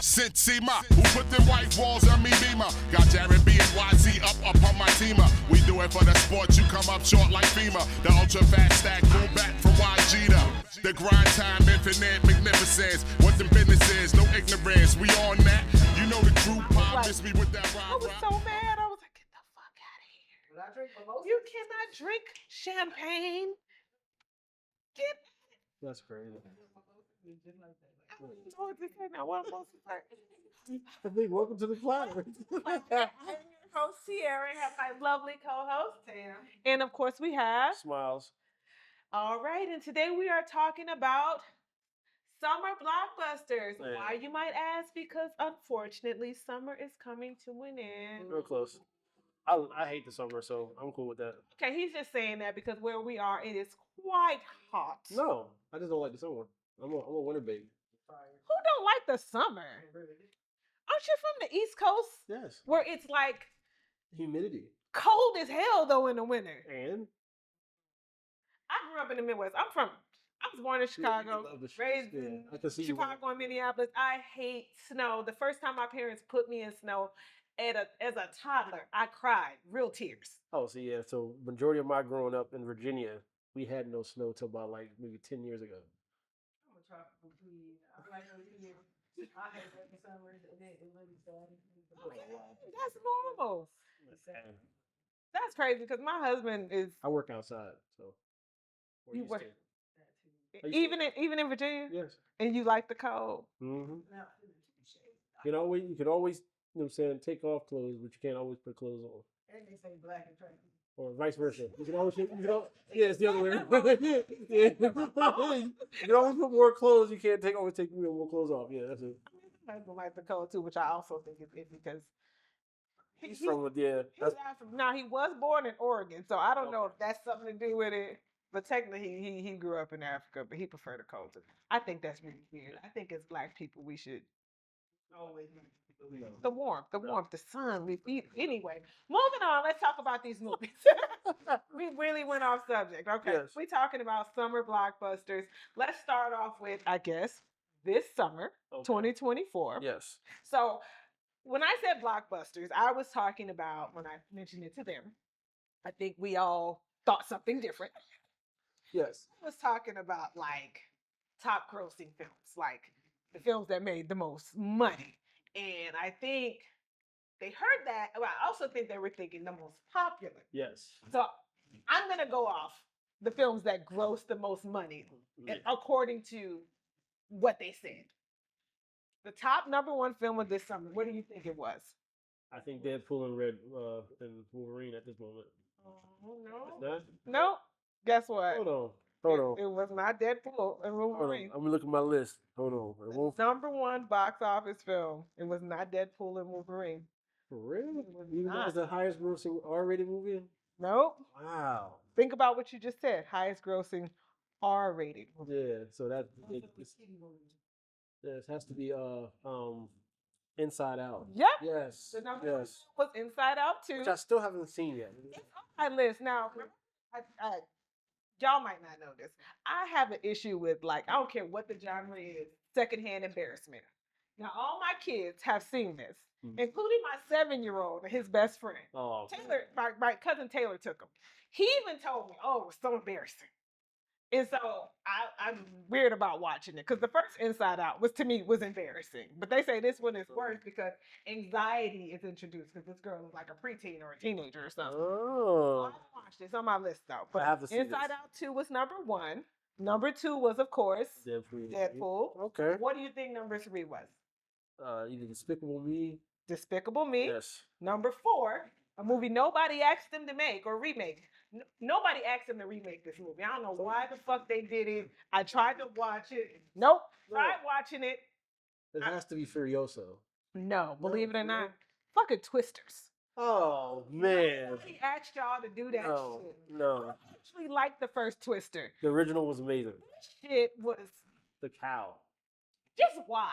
Sensima, who put them white walls on me beamer? Got Jared B and YZ up on my teamer. We do it for the sport, you come up short like FEMA. The ultra fast stack, boom back from YG to the grind time, infinite magnificence. What the business is, no ignorance, we on that. You know the crew pop, miss me with that I rhyme. was so mad. I was like, get the fuck out of here. You cannot drink champagne. Get. That's crazy. I don't even know what to say now. What am I supposed to say? I think welcome to the Platter. I'm your host, Sierra. I have my lovely co-host, Tam. And of course, we have. Smiles. All right. And today we are talking about summer blockbusters. Yeah. Why, you might ask? Because unfortunately, summer is coming to an end. Real close. I hate the summer, so I'm cool with that. Okay, he's just saying that because where we are, it is quite hot. No, I just don't like the summer. I'm a winter baby. Who don't like the summer? Aren't you from the East Coast? Yes. Where it's like Humidity. cold as hell though in the winter. And I grew up in the Midwest. I was born in Chicago, raised in I can see Chicago and Minneapolis. I hate snow. The first time my parents put me in snow as a toddler, I cried, real tears. Oh, so yeah. So majority of my growing up in Virginia, we had no snow till about like maybe 10 years ago. I'm a tropical kid. I like here. I hate the summer and then it really started. That's normal. And That's crazy because my husband is I work outside, so we're You used work- to it. I used to- even in Virginia, Yes. and you like the cold. Mm-hmm. Now, You could always, you know what I'm saying, take off clothes, but you can't always put clothes on. and they say black and trans. Or vice versa. You can always, yeah, it's the other way around. Yeah. You can always put more clothes. You can't always take more clothes off. Yeah, that's it. My husband likes the cold too, which I also think is it because He's from, yeah. he's African. Now he was born in Oregon, so I don't know if that's something to do with it. But technically, he grew up in Africa, but he preferred the cold. I think that's really weird. I think as Black people, we should Always. the warmth, the sun. We eat anyway. Moving on, let's talk about these movies. We really went off subject. Okay, Yes. we're talking about summer blockbusters. Let's start off with, I guess, this summer, Okay. 2024. Yes. So when I said blockbusters, I was talking about when I mentioned it to them. I think we all thought something different. Yes. I was talking about like top grossing films, like the films that made the most money. And I think they heard that. Well, I also think they were thinking the most popular. Yes. So I'm going to go off the films that grossed the most money according to what they said. The top number one film of this summer, what do you think it was? I think Deadpool and and Wolverine at this moment. Oh, no. Not? No. Guess what? Hold on. It was not Deadpool and Hold on. Wolverine. I'm gonna look at my list. Hold on. It won't. Number one box office film. It was not Deadpool and Wolverine. For real? It was Even though not. it's the highest grossing R-rated movie? Nope. Wow. Think about what you just said. Highest grossing R-rated. Yeah. So this has to be Inside Out. Yep. Yes. The number one Yes. was Inside Out 2. Which I still haven't seen yet. It's on my list. Now, y'all might not know this. I have an issue with, like, I don't care what the genre is, secondhand embarrassment. Now, all my kids have seen this, including my 7-year-old and his best friend. Oh. Taylor, my cousin Taylor took him. He even told me, oh, it was so embarrassing. And so I'm weird about watching it because the first Inside Out was embarrassing. But they say this one is worse because anxiety is introduced because this girl is like a preteen or a teenager or something. Oh. I haven't watched it. It's on my list though. But I have to see Inside this. Out 2 was number one. Number 2 was, of course, Deadpool. Deadpool. Okay. What do you think number 3 was? Either Despicable Me. Despicable Me. Yes. Number 4, a movie nobody asked them to make or remake. Nobody asked them to remake this movie. I don't know why the fuck they did it. I tried to watch it. Nope. Tried watching it. It has to be Furioso. No, believe it or not. no. Fucking Twisters. Oh man. Nobody asked y'all to do that No. shit. No. I actually liked the first Twister. The original was amazing. Shit was The cow. just why.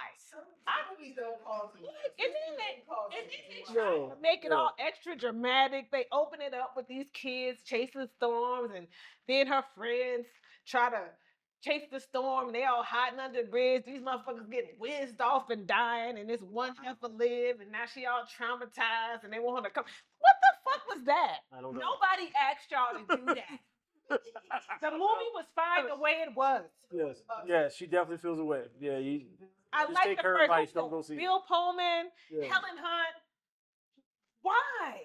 Movies don't call for And then they try No, to make it no. all extra dramatic. They open it up with these kids chasing storms, and then her friends try to chase the storm, and they all hiding under the bridge. These motherfuckers getting whizzed off and dying, and this one heifer live, and now she all traumatized, and they want her to come. What the fuck was that? I don't know. Nobody asked y'all to do that. The movie was fine the way it was. Yes. Yeah, she definitely feels away. Yeah, I just like take the her first advice. Don't go see it. Bill Pullman, Yeah. Helen Hunt. Why?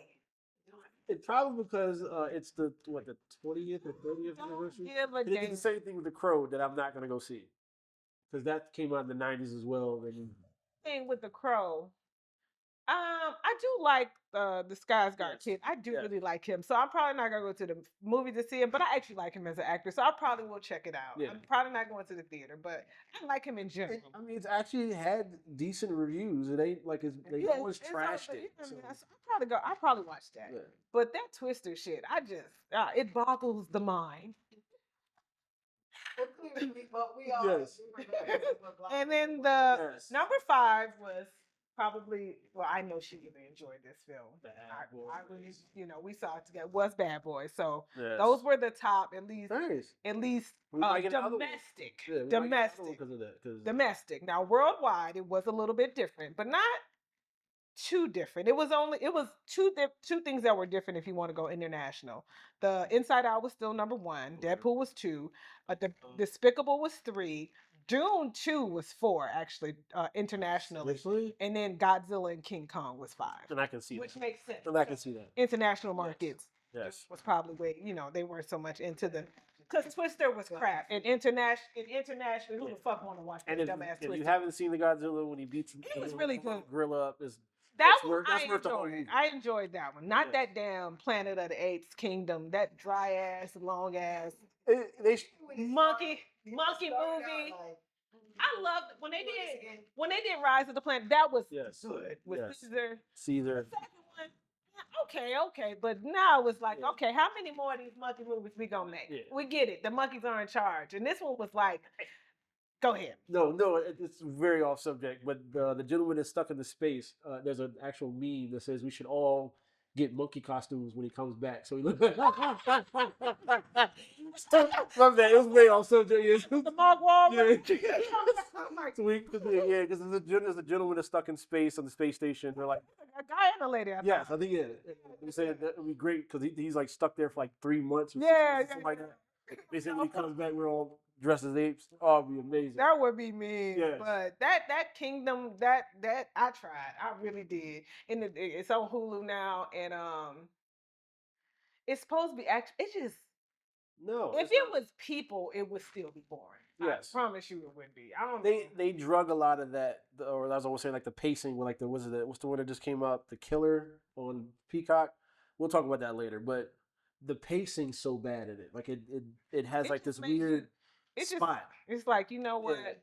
It's probably because it's the 20th or 30th Don't anniversary. give a They did damn. the same thing with The Crow that I'm not gonna go see because that came out in the '90s as well. And Thing with The Crow. I do like the Skarsgård Yes. kid. I do Yes. really like him. So I'm probably not gonna go to the movie to see him, but I actually like him as an actor. So I probably will check it out. Yeah. I'm probably not going to the theater, but I like him in general. I mean, it's actually had decent reviews. It ain't like they Yeah, always it's trashed okay. it. So, I'll probably watch that. yeah. But that Twister shit, it boggles the mind. But we all. Yes. And then the Yes. number 5 was probably, well, I know she really enjoyed this film. Bad I Boys. really, we saw it together. Was Bad Boys. So Yes. those were the top, at least Nice. We like another one. domestic. Yeah, we like domestic. another one because of that. 'Cause Domestic. Now worldwide, it was a little bit different, but not too different. It was two things that were different if you want to go international. The Inside Out was still number 1. Okay. Deadpool was 2. The Despicable was 3. Dune 2 was 4 actually internationally, Seriously? and then Godzilla and King Kong was 5, And I can see which that. makes sense. And I can see that. International markets Yes. was probably where they weren't so much into the. Because Twister was crap. And internationally, who the fuck want to watch that And if dumbass you Twister? haven't seen the Godzilla when he beats It was really good. gorilla up, is That that's one worth- that's I worth the whole enjoyed. movie. I enjoyed that one. Not Yeah. that damn Planet of the Apes Kingdom, that dry ass, long ass monkey movie. I loved when they did Rise of the Planet. That was Yes. good with Yes. Caesar. Caesar. The second one, yeah, okay, but now it was like, Yeah. okay, how many more of these monkey movies we gonna make? Yeah. We get it. The monkeys are in charge, and this one was like, go ahead. No, it's very off subject. But the gentleman that's stuck in the space, there's an actual meme that says we should all get monkey costumes when he comes back. So he looks. My bad, it was way off subject. Yes. The Mark Wahlberg. Yeah. I'm like, Because there's a gentleman that's stuck in space on the space station. They're like, a guy and a lady. yes, I think they said that would be great because he's like stuck there for like 3 months. Or Yeah, 6 months or something like that. They said when he comes back, we're all dressed as apes. Oh, it'd be amazing. That would be me. Yes. But that Kingdom, that I tried. I really did. And it's on Hulu now, and it's supposed to be actually. It's just No. if it was people, it would still be boring. Yes. I promise you, it would be. I don't. know. They drug a lot of that, or as I was saying, like the pacing with like what's the one that just came up, The Killer on Peacock. We'll talk about that later, but the pacing's so bad in it. Like it has It like just this makes you- weird It's just. spot. It's like, you know what? Yeah.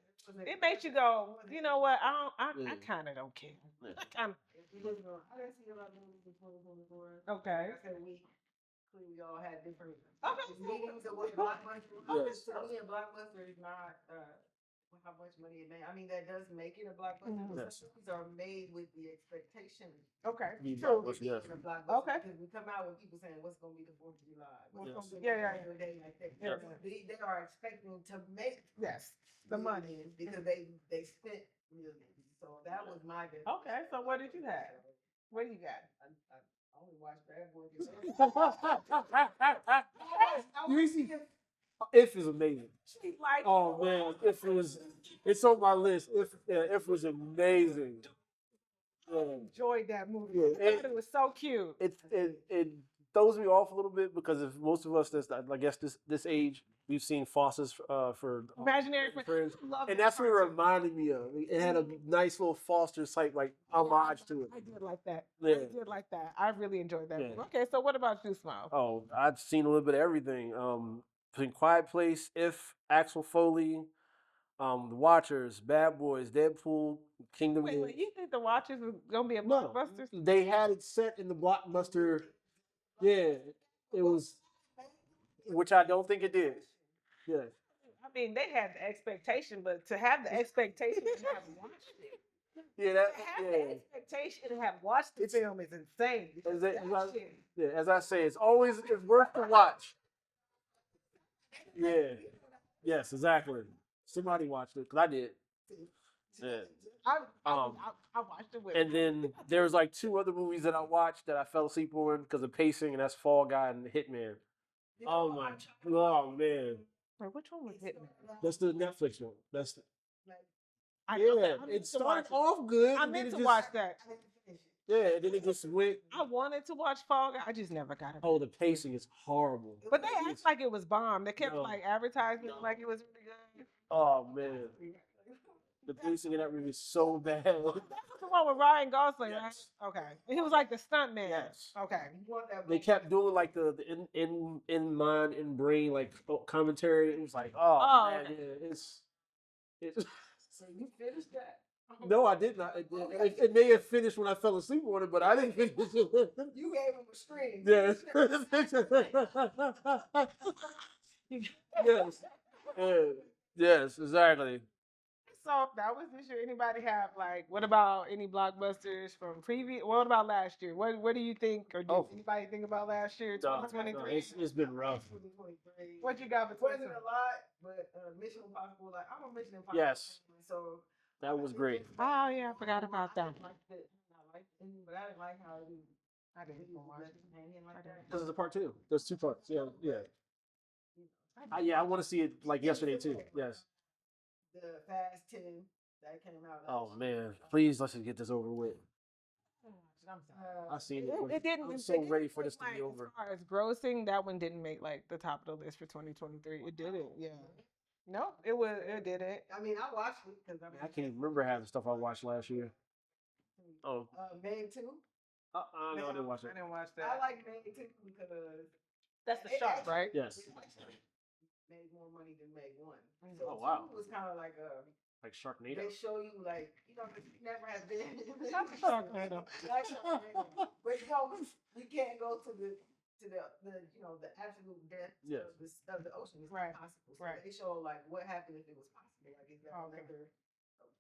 It makes you go. You know what? I Yeah. kind of don't care. Yeah. I kind of. I didn't see a lot of movies in 2024. Okay. Like I said, we all had different Okay. meetings of what Blockbuster. Yes. To me, a Blockbuster is not how much money it made. I mean, that does make it a Blockbuster. Mhm. But Yes. some movies are made with the expectation. Okay. Be True. Blockbuster, yes. of Blockbuster, Okay. Because we come out with people saying, "What's going to be the 4th of July?" What's Yes. gonna be Yeah. a day like that? Yeah. They are expecting to make Yes. The money. millions because they spent millions. So that was my definition. Okay. So what did you have? What do you got? I only watched Bad Boys. You see, If is amazing. Like, Oh man, it's on my list. If was amazing. Yeah. enjoyed that movie. Yeah, I thought it was so cute. It throws me off a little bit because if most of us that's I guess this age we've seen Foster's for Imaginary Friends, Love and that that's what it cartoon. reminded me of. It had a nice little Foster type like homage to it. I did like that. Yeah. I did like that. I really enjoyed that Yeah. movie. Okay, so what about you, Smile? Oh, I've seen a little bit of everything. Between Quiet Place, If, Axel Foley, The Watchers, Bad Boys, Deadpool, Kingdom. Wait, you think The Watchers was gonna be a No, blockbuster? they had it set in the Blockbuster. Yeah, it was, which I don't think it did. Yeah, I mean, they had the expectation, but to have the expectation and have watched it, yeah, to have the expectation and have watched the It's- film is insane. As, That as, I, shit- yeah, as I say, it's worth the watch. Yeah, Yes, exactly. Somebody watched it because I did. Yeah. I watched it with. And then there's like 2 other movies that I watched that I fell asleep on because of pacing, and that's Fall Guy and Hitman. Oh my, oh man, Wait, which one was Hitman? that's the Netflix one. That's the, I yeah. meant It to started watch it. off good. I and then meant it to just, watch that. Yeah, and then it just went. I wanted to watch Fall Guy. I just never got it. Oh, the pacing is horrible. But they acted like it was bomb. They kept No. like advertising like it was really good. Oh man, the pacing in that movie is so bad. That's the one with Ryan Gosling, Yes. right? Okay. He was like the stunt man. Yes. Okay. They kept doing like the in mind in brain like commentary. It was like, oh man, okay. yeah, it's. So you finished that? No, I did not. It may have finished when I fell asleep on it, but I didn't finish it. You gave him a string. Yes. Yes. Yes, exactly. So that was this year. Anybody have like? What about any blockbusters from previous? What about last year? What do you think? Or did anybody think about last year? No, 2023. it's been rough. 2023. What you got for Wasn't 2023? a lot, but Mission Impossible. Like I'm a Mission Impossible. Yes. fan, so That was great. Oh yeah, I forgot about that. I liked it. I liked it, but I didn't like how it. I didn't even watch it. Like that. This is a part 2. There's 2 parts. Yeah, yeah. I want to see it like yesterday too. Yes. The Fast 10 that came out. Oh man, please let's just get this over with. I seen it. It didn't. I'm it so didn't ready for make, this to be like, over. As far as grossing, that one didn't make like the top of the list for 2023. It didn't. Yeah. No, it was. It didn't. I mean, I watched it because I can't even remember half the stuff I watched last year. Oh, Meg 2. no, I didn't watch it. I didn't watch I that. like Meg 2 because That's the shark, right? Yes. made more money than Meg 1. Oh, wow. 2 was kind of like a. Like Sharknado. They show you like you never have been. Not the Sharknado. Like Sharknado. But we can't go to the the absolute depth Yes. of the ocean. It's Right. impossible. So Right. they show like what happened if it was possible. Like is that Okay. another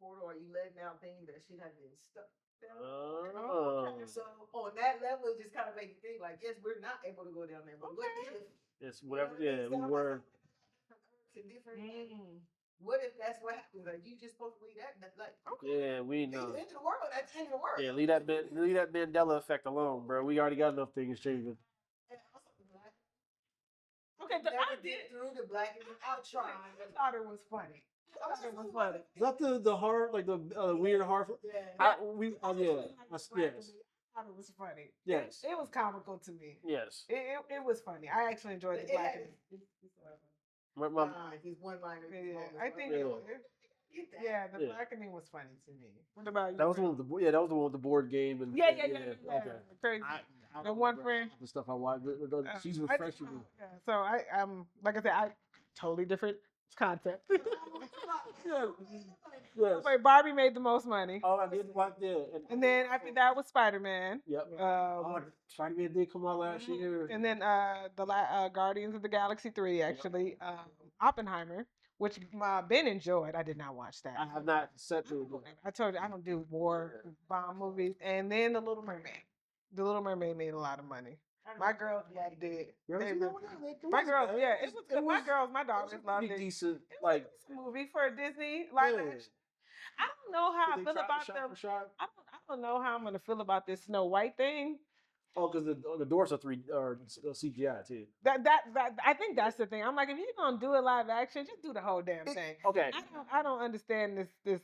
portal? Are you letting out things that should have been stuck down? Oh. So on that level, it just kind of makes you think like, yes, we're not able to go down there, but what if? It's whatever. Yeah, we were. To different. Mm. What if that's what happens? Like you just supposed to leave that like Yeah, we it's know. the end of the world. That's the end of the world. Yeah, leave that Mandela effect alone, bro. We already got enough things changing. And also the black. Okay, but I Never did. get through the black and I'll try. I thought it was funny. I thought it was funny. Is that the horror, like the weird horror? Yeah. Yes, yes, I thought it was funny. yes, It was comical to me. yes. It was funny. I actually enjoyed the It black. had- My, His one liner. Yeah, I think. Yeah. Yeah, the Yeah. blackening was funny to me. What about you? that was the Brent? one with the that was the one with the board game and Yeah. Okay. Crazy. I The one friend. the stuff I watched. She's I- refreshing me. Yeah, so I like I said, I totally different concept. Yes. Wait, Barbie made the most money, Oh, I did watch that. and then after that was Spider Man. Yep. Oh, Spider-Man did come out last year. And then Guardians of the Galaxy 3 actually, Oppenheimer, which Ben enjoyed. I did not watch that. I have not set through it. I told you I don't do war bomb movies. And then The Little Mermaid. The Little Mermaid made a lot of money. My girls did. They really- My girls, yeah, it was good. My girls, my daughters loved pretty it. decent. It was Like, a decent movie for a Disney live yeah. action. I don't know how I They feel tried to about shot them. for shot. I don't know how I'm gonna feel about this Snow White thing. Oh, because the doors are CGI too. That I think that's the thing. I'm like, if you're gonna do a live action, just do the whole damn thing. Okay. I don't understand this.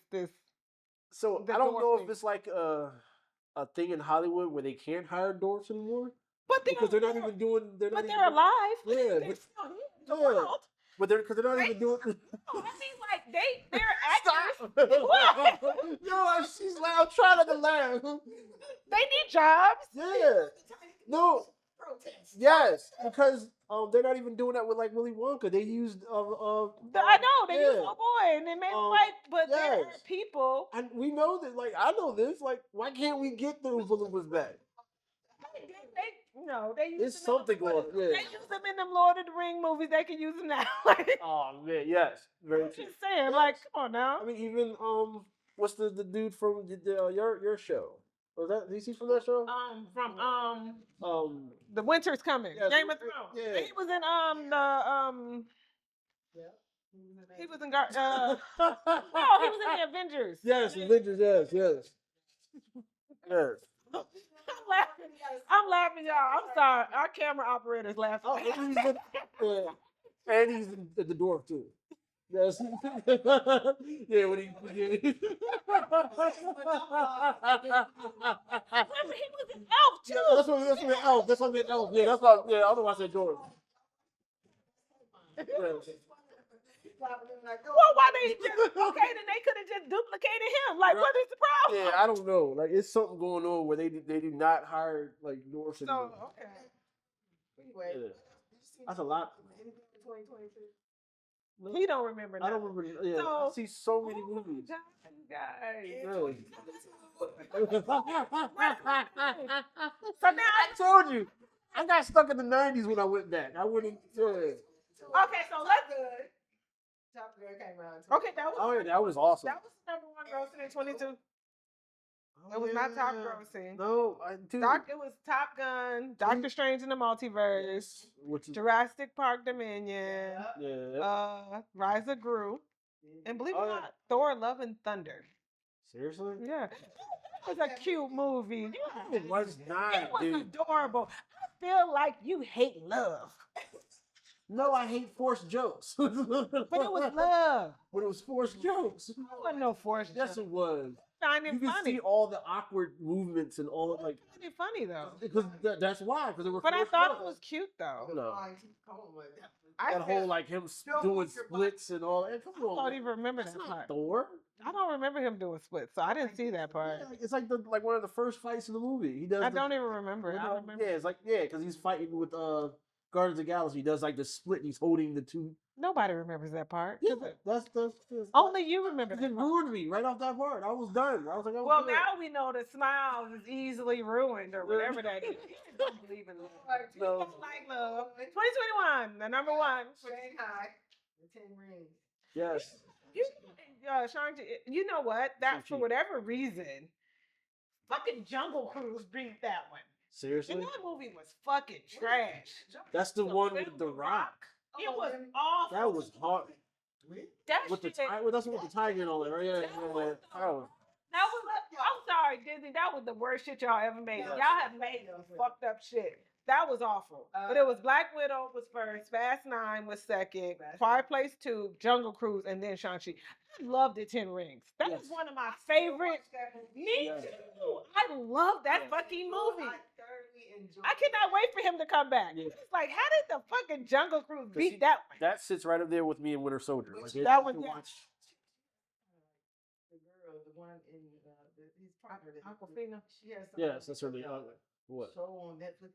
So the I don't dwarf know thing. if it's like a thing in Hollywood where they can't hire dwarfs anymore But because they're not even doing. They're not But even they're doing- alive. Yeah, They're but- still here in the yeah. world. But they're not even doing. No, I mean like they're actors. Stop. No, she's loud. I'm trying not to laugh. They need jobs. Yeah. No. Protest. Yes, because they're not even doing that with like Willy Wonka. They used I know they use yeah. little boy and they made him white, but there are yes. people. And we know that. Like I know this. Like why can't we get the Oompa Loompas back? They use There's them in something them- going. They Yeah. use them in them Lord of the Ring movies. They can use them now. Like, Oh man, yes, very I'm true. just saying, Yes. like, come on now. I mean, even what's the dude from your show? Was that is he from that show? From Um, The Winter's Coming, Yes, Game of Thrones. yeah. He was in He was in no, he was in the Avengers. Yes, Avengers. Yes, yes, yes. I'm laughing, y'all. I'm sorry. Our camera operator's laughing. Oh, and he's and he's at the dwarf too. Yes. Yeah, when he. Remember, he was an elf too. Yeah, that's what elf. That's what elf. Yeah, that's what. Yeah, I don't know why I said dwarf. Yes. Well, why they just okay? Then they could have just duplicated him. Like, what is the problem? Yeah, I don't know. Like, it's something going on where they do not hire like dwarfs So anymore. okay. Anyway, Yeah. That's a lot. 2022. He don't remember. I don't nothing. remember. Yeah, So- I see so many movies. Guys. Really. So now I told you, I got stuck in the '90s when I went back. I wouldn't. Yeah. okay, so let's. Good. Top Gun came out. Okay, that was Oh yeah, that was awesome. that was number one grossing in 22. It was not top grossing. No, I do. It was Top Gun, Doctor Strange in the Multiverse, Which is Jurassic Park Dominion, yeah. Rise of Gru, and believe it Oh, or yeah. not, Thor: Love and Thunder. Seriously? Yeah, it was a cute movie. It was not, It was dude. adorable. I feel like you hate love, No, I hate forced jokes. but it was love. But it was forced jokes. It wasn't no forced. Yes, it was. Find You it can funny. see all the awkward movements and all like. I find it funny though. Because that's why. Because it was. But I forced thought jokes. it was cute though. No. I That whole like him doing splits and all that. Come I don't on. even remember That's that not part. Thor. I don't remember him doing splits, so I didn't see that part. Yeah, it's like one of the first fights in the movie. He does. I don't even remember it. I remember. Yeah, it's like because he's fighting with Guardians of the Galaxy. He does like the split. And he's holding the two. Nobody remembers that part. Yeah, that's Only you remember It that part. ruined me right off that part. I was done. I was like, oh, Well, good. now we know that smiles is easily ruined or whatever that is. I don't believe in love. No. Don't like love. 2021, the number one. Shanghai, the 10 rings. Yes. You, Shang-Chi, you know what? That for Shang-Chi. whatever reason, fucking Jungle Cruise beat that one. Seriously? And that movie was fucking trash. That's the one with The Rock. It was awful. That was hard. That With the shit. that's with the tiger and all that, right? Yeah, That yeah, was- yeah. Oh. That was, I'm sorry, Disney. That was the worst shit y'all ever made. Y'all have made some fucked up shit. That was awful. But it was Black Widow was first, Fast 9 was second, Quiet Place 2, Jungle Cruise, and then Shang-Chi. I loved the 10 Rings. That was Yes. one of my favorite. Me Yes. too. I love that Yes. fucking movie. I thoroughly enjoyed I cannot wait for him to come back. Yeah. It's like, how did the fucking Jungle Cruise See, beat that one? That sits right up there with me and Winter Soldier. Like, That I one, can yeah. watch. the girl, the one in his partner. Aquafina. She has Yes, that's her name. What? show on Netflix.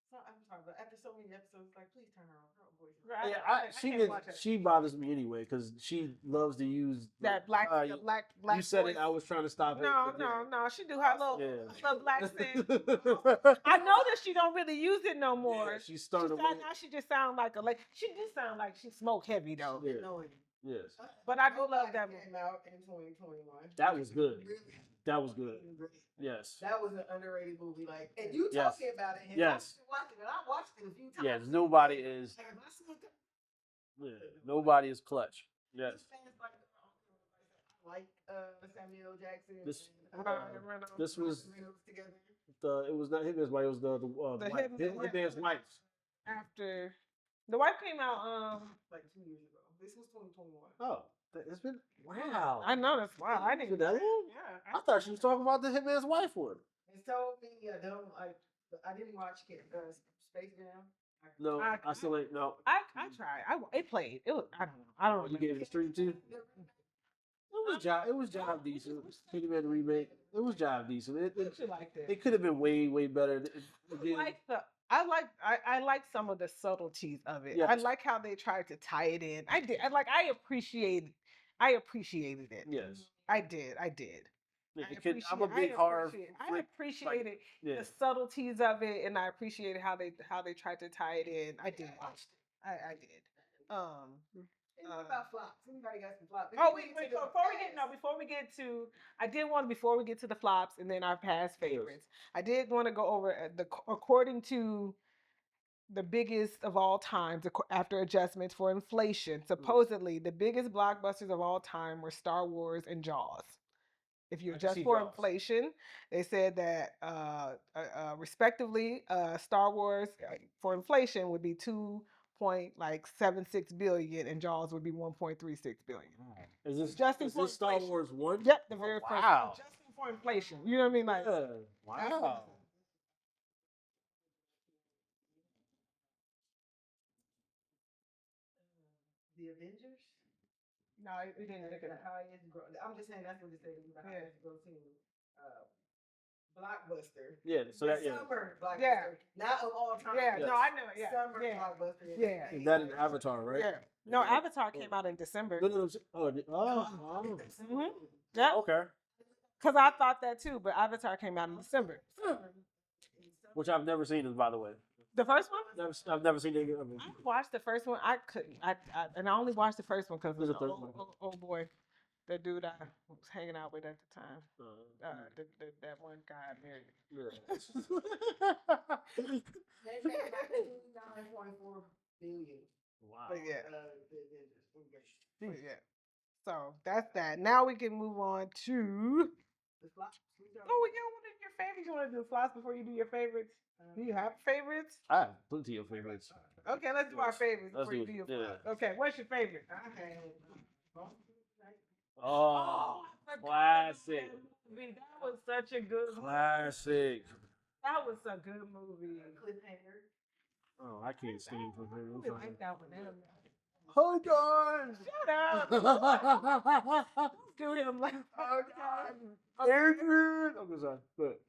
So, I'm sorry, but after so many episodes, it's like, please turn her on. Her voice. Right. Yeah, I she can't did. watch it. She bothers me anyway because she loves to use That black, You, the black you said voice. it. I was trying to stop it. No, but no, no. She do her little, Yeah. little black thing. Yeah. I know that she don't really use it no more. Yeah, she's She starting to. sound, now she just sound like a like. She do sound like she smoke heavy though. Yeah. No, Yes. But I do love that came out in 2021. That was good. Really, That was good. really. Yes. That was an underrated movie. Like, and you Yes. talking about it, and Yes. I watched it, and I watched it a few times. Yes. Nobody is. Like, if I see it, Yeah, nobody is clutch. Yes. these fans like Samuel Jackson. This- and, This was Reynolds together. it was not Hitman's wife. It was the wife. Hitman's wife. after the wife came out. Like 2 years ago. This was 2021. Oh, it's been wow. I know that's why I didn't. Did that long? Yeah. I thought she was talking about the Hitman's wife one. And so me, I didn't watch Space Jam. No, I- I still ain't. No, I tried. It played. It was. I don't know. I don't you remember. gave it a stream too. It was job decent. Hitman remake. It was job decent. She liked it. It could have been way better. I like some of the subtleties of it. I Yes. like how they tried to tie it in. I did. I appreciated it. Yes. I did. I'm a big horror I freak. appreciated Yeah. the subtleties of it, and I appreciated how they tried to tie it in. I did watch it. I did. And what about flops? Anybody got some flops? Oh wait, before we get to the flops and then our past favorites, I did want to go over according to the biggest of all times after adjustments for inflation. Supposedly, the biggest blockbusters of all time were Star Wars and Jaws. If you I can adjust see for Jaws. inflation, they said that respectively, Star Wars for inflation would be 2.76 billion, and Jaws would be 1.36 billion. Is this Adjusting is for this Star inflation. Wars 1? Yep, the very first. Wow. Adjusting for inflation. You know what I mean? Like, Yeah. Wow. The Avengers. no, it didn't look at The that. highest grow. I'm just saying that's what it said. The Yeah. highest grossing blockbuster. Yeah. So that yeah. Summer blockbuster. Yeah. Not of all time. Yeah, Yes. no, I know it. Yeah, Summer yeah, blockbuster. yeah. Is that an Avatar, right? yeah. No, Avatar came out in December. No, no, no. Oh. Mhm. Yeah, Okay. because I thought that too, but Avatar came out in December. Which I've never seen, by the way. The first one? I've never seen it. I watched the first one. I couldn't. And I only watched the first one because of There's a the third old, one. old boy, the dude I was hanging out with at the time. That one guy I married. They made about 9.4 billion. Wow. But yeah, The Avengers. but yeah. So that's that. Now we can move on to. The flop. Oh, we got one of your favorites. You want to do flops before you do your favorites? Do you have favorites? I have plenty of favorites. Okay, let's do our favorites Let's before do you it. do your Yeah. flops. Okay, what's your favorite? I had Oh, I forgot classic. about that movie. That was such a good movie. Classic. That was a good movie. Cliffhanger. Oh, I can't stand for I really like that one. Hold on. Shut up. Do him like Hold on. Adrian. I'm sorry. But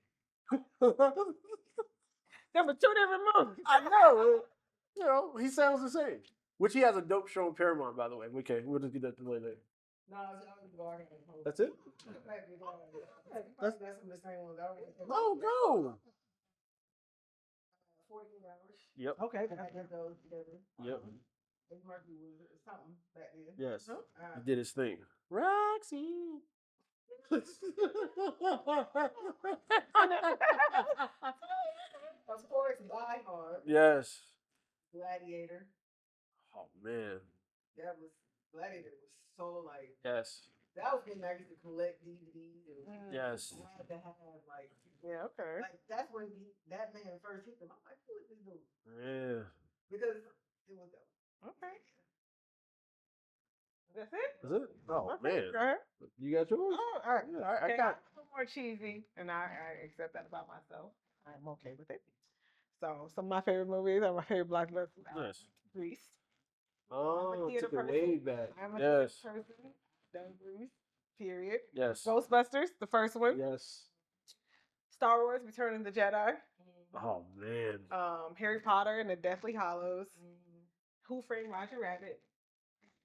Them were two different movies. I know. You know, he sounds the same. Which he has a dope show on Paramount, by the way. Okay, we'll just get that to later. No, I was going. That's it? That's some of the same ones. Oh, go. 14 hours. Yep. Okay. I did those together. Yep. Eddie Murphy was something back then. Yes. Uh, He did his thing. Roxy. Of course, Die Hard. Yes. Gladiator. Oh, man. Gladiator was so like, Yes. that was when I used to collect DVDs and Yes. I had to have like Okay. that's when that man first hit them. I'm like, who is this dude? Yeah. Because it was Okay. That's it? Is it? Oh, Okay, man. Go ahead. You got yours? Oh, all right. Yeah, I Okay, got I'm a little more cheesy, and I accept that about myself. I'm okay with it. So, some of my favorite movies are my favorite blockbusters. Nice. Grease. Oh, theater took it person. way back. I'm a Yes. theater person. Done Grease. Period. Yes. Ghostbusters, the first one. Yes. Star Wars: Return of the Jedi. Oh, man. Harry Potter and the Deathly Hallows. Who Framed Roger Rabbit.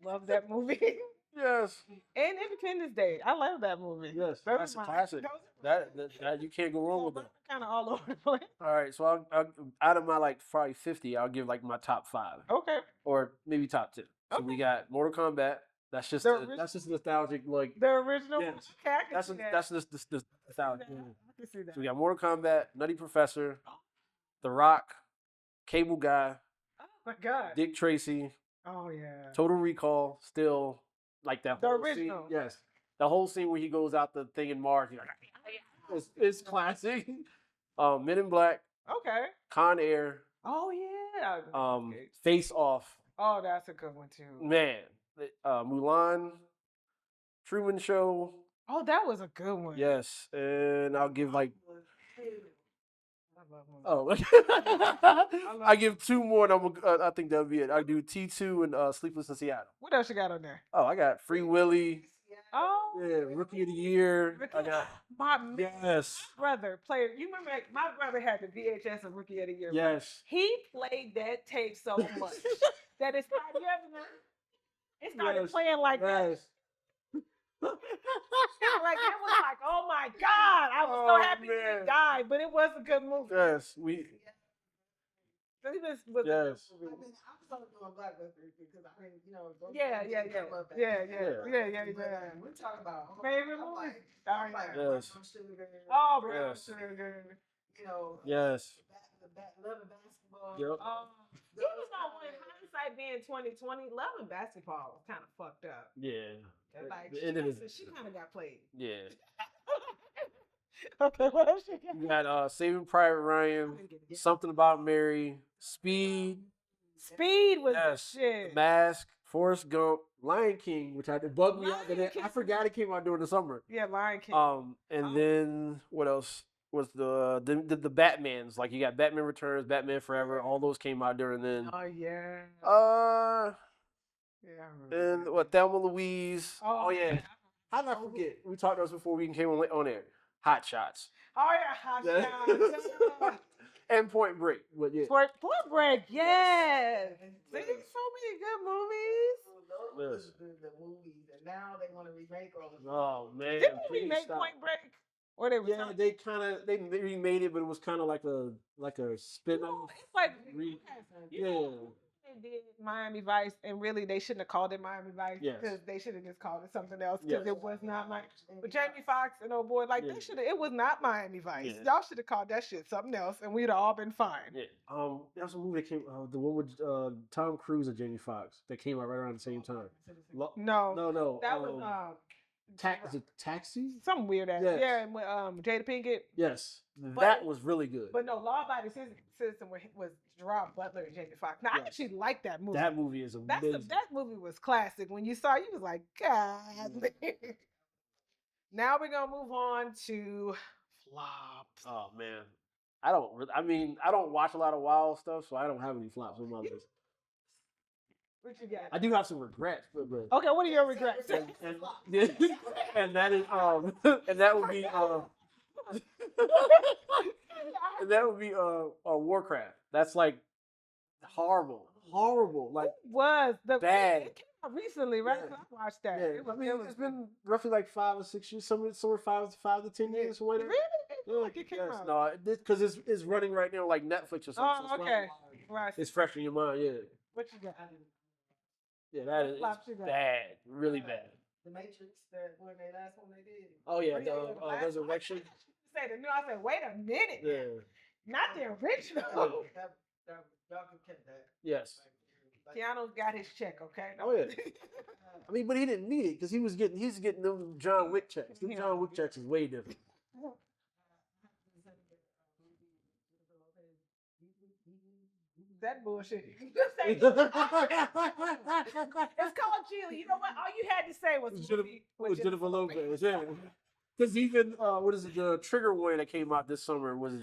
Love that movie. Yes. And Independence Day. I love that movie. Yes. Those That's are a my- classic. those That you can't go wrong with that. kind of all over the place. All right, so I'll out of my like probably 50, I'll give like my top 5 Okay. or maybe top 10. So we got Mortal Kombat. That's just that's just nostalgic. Like The original. Yes. Okay, I can that's see that. that's just the nostalgic. I can see that. So we got Mortal Kombat, Nutty Professor, The Rock, Cable Guy, Oh my God. Dick Tracy, Oh yeah. Total Recall. Still like that The whole original. scene. Yes, the whole scene where he goes out the thing in Mars. He's like, it's classic. Men in Black, Okay. Con Air, Oh yeah. Okay. Face Off. Oh, that's a good one too. Man, Mulan, Truman Show. Oh, that was a good one. Yes, and I'll give like I love movies. I give 2 more, and I think that'll be it. I do T2 and Sleepless in Seattle. What else you got on there? Oh, I got Free Willy. Oh. Yeah, Rookie of the Year. I got My yes, brother played. You remember my brother had the VHS of Rookie of the Year. yes. He played that tape so much that it started. You ever know? It started Yes. playing like that. Yes. Like it was like, oh my God! I was so Oh, happy that man. he died, but it was a good movie. Yes, we. This was a Yes. good movie. I'm starting doing Blockbuster because I mean, those Yeah. movies come up at- Yeah. We're talking about Favorite I'm movie? like, I'm like Yes. Brown Sugar, Oh, Brown Yes. Sugar. you know, Yes. the Love and Basketball. Yep. Even though when hindsight being 2020, Love and Basketball was kind of fucked up. Yeah. Like The ending is. she kind of got played. Yeah. Okay, what else you You got? got Saving Private Ryan, Something About Mary, Speed, Speed was yes, the shit. The Mask, Forrest Gump, Lion King, which it bugged me out. Lion King. I forgot it came out during the summer. Yeah, Lion King. And then what else was the Batmans? Like you got Batman Returns, Batman Forever. All those came out during then. Oh yeah. Yeah. I remember And that. what Thelma Louise? Oh, Yeah. How did I forget? We talked about this before we came on air. Hot Shots. Oh yeah, Hot Shots. And Point Break. But yeah. Point Break, yes. See, so many good movies. Those were the movies, and now they want to remake all of them. Oh man. Didn't we please remake stop. Point Break? Or they Yeah, they remade it, but it was kind of like a spin-off. It's like Yeah. they did Miami Vice, and really they shouldn't have called it Miami Vice Yes. because they should have just called it something else because Yes. it was not like with Jamie Foxx and old boy like Yeah. they should have. It was not Miami Vice. Yeah. Y'all should have called that shit something else, and we'd have all been fine. Yeah. There was a movie that came, the one with Tom Cruise and Jamie Foxx that came out right around the same time. No, No. that was is it Taxi? some weird ass. Yes. Yeah, and with Jada Pinkett. Yes, that was really good. But no, Law Abiding Citizen was Gerard Butler and Jamie Foxx. Now I Yes. actually like that movie. That movie is amazing. That movie was classic. When you saw it, you was like, God. Now we're gonna move on to flops. Oh man, I don't watch a lot of wild stuff, so I don't have any flops on my list. What you got? I do have some regrets, but Okay, what are your regrets? and that is and that would be and that would be Warcraft. That's like horrible, like Was the bad. It came out recently, right? Yeah. 'Cause I watched that. Yeah, It was, it's been roughly like 5 or 6 years, somewhere 5 to 10 years or whatever. Really? It felt like it came out. No, because it's running right now like Netflix or something. Oh, so it's okay. not- Right. It's fresh in your mind, yeah. What you got? Yeah, that is Flops you got? bad, really bad. The Matrix, that one they last one they did. Oh yeah, Yeah, the Resurrection. Say the new. I said, wait a minute. Yeah. Not the original. Y'all can get that. Yes. Keanu got his check, okay? Oh yeah. I mean, but he didn't need it because he's getting them John Wick checks. Them John Wick checks is way different. That bullshit. It's called Geely. You know what? All you had to say was Jennifer Lopez. Yeah. Because even what is it? The Trigger one that came out this summer was.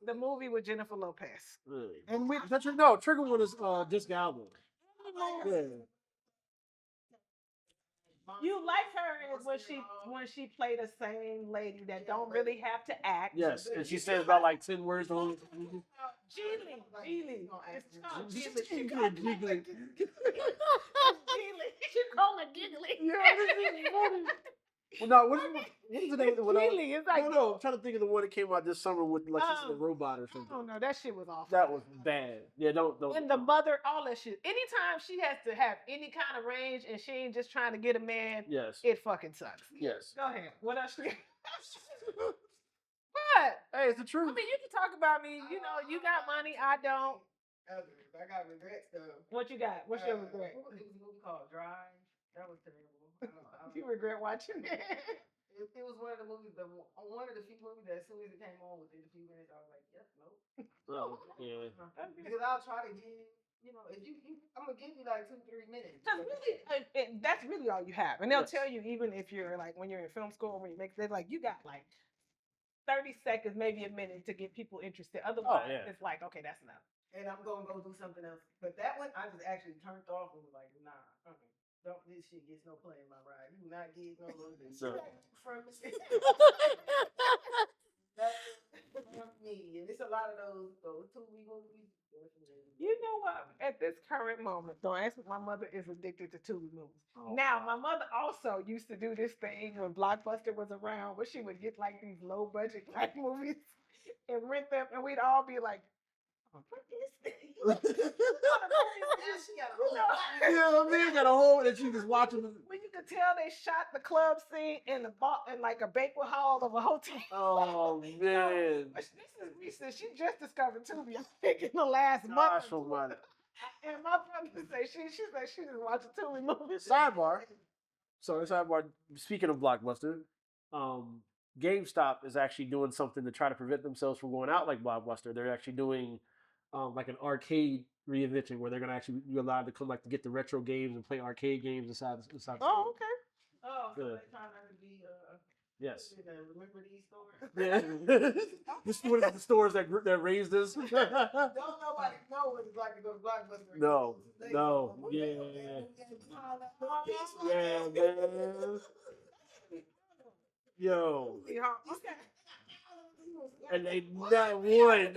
The movie with Jennifer Lopez. Really? And we No, Trigger one is Jessica Alba. Yeah. you like her when she played the same lady that don't really have to act. Yes, and she says about like 10 words. Geely. It's called Geely. She's good giggling. Geely. You call it giggly. Yeah, this is funny. Well, no, what is the name? Geely. It's like No, I'm trying to think of the one that came out this summer with like she's a robot or I something. don't know. That shit was awful. That was bad. Yeah, don't. And the mother, all that shit. Anytime she has to have any kind of range and she ain't just trying to get a man, Yes. it fucking sucks. Yes. Go ahead. What else? What? Hey, it's the I truth. mean, you can talk about me. You know, you got money. I don't. I got regrets though. What you got? What's your regret? It was a movie called Drive. That was terrible. You regret watching it? It was one of the movies, one of the few movies that as soon as it came on within a few minutes, I was like, yep, nope. Oh, yeah. Because I'll try to give, if I'm gonna give you like 2-3 minutes. Because really, that's really all you have. And they'll Yes. tell you, even if you're like, when you're in film school, when you make, they're like, you got like 30 seconds, maybe a minute to get people interested. Otherwise, yeah. it's like, okay, that's enough. And I'm gonna go do something else. But that one, I just actually turned off and was like, nah, this shit gets no play in my ride. You do not get no little bit. So- From me. That's me. And it's a lot of those 2-week movies. You know what? At this current moment, don't ask me. My mother is addicted to Tubi movies. Oh, Now, my mother also used to do this thing when Blockbuster was around, where she would get like these low budget type movies and rent them, and we'd all be like What is this? Yeah, man got a hole that you just watching. When you could tell they shot the club scene in the in like a banquet hall of a hotel. Oh man. This is recent. She just discovered Tubi, I think, in the last month. Gosh almighty. And my brother say she said she just watched a Tubi movie. Sidebar. Sorry, sidebar. Speaking of Blockbuster, GameStop is actually doing something to try to prevent themselves from going out like Blockbuster. They're actually doing like an arcade reinvention where they're gonna actually be allowed to come like to get the retro games and play arcade games inside the store. Oh, okay. Oh, so Yeah. they trying not to be Yes. remember these stores? Yeah. the stores that raised us. Don't nobody know what it's like to go to Blockbuster. No, They no, go, yeah. Yeah, man. Yo. Okay. And they not one.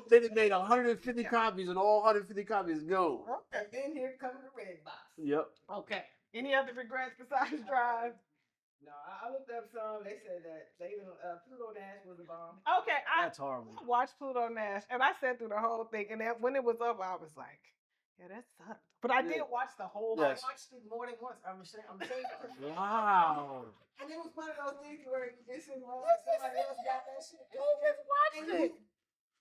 They done made 150 copies, and all 150 copies go. And then here comes the red box. Yep. Okay. Any other regrets besides Drive? No, I looked up some. They said that Pluto Nash was a bomb. Okay, That's horrible. I watched Pluto Nash, and I sat through the whole thing, and then when it was over, I was like, yeah, that sucked. But I did watch the whole thing. Yes. I watched it more than once. I'm saying. Wow. And it was one of those things where you just didn't want somebody else got that shit. Who just watched it?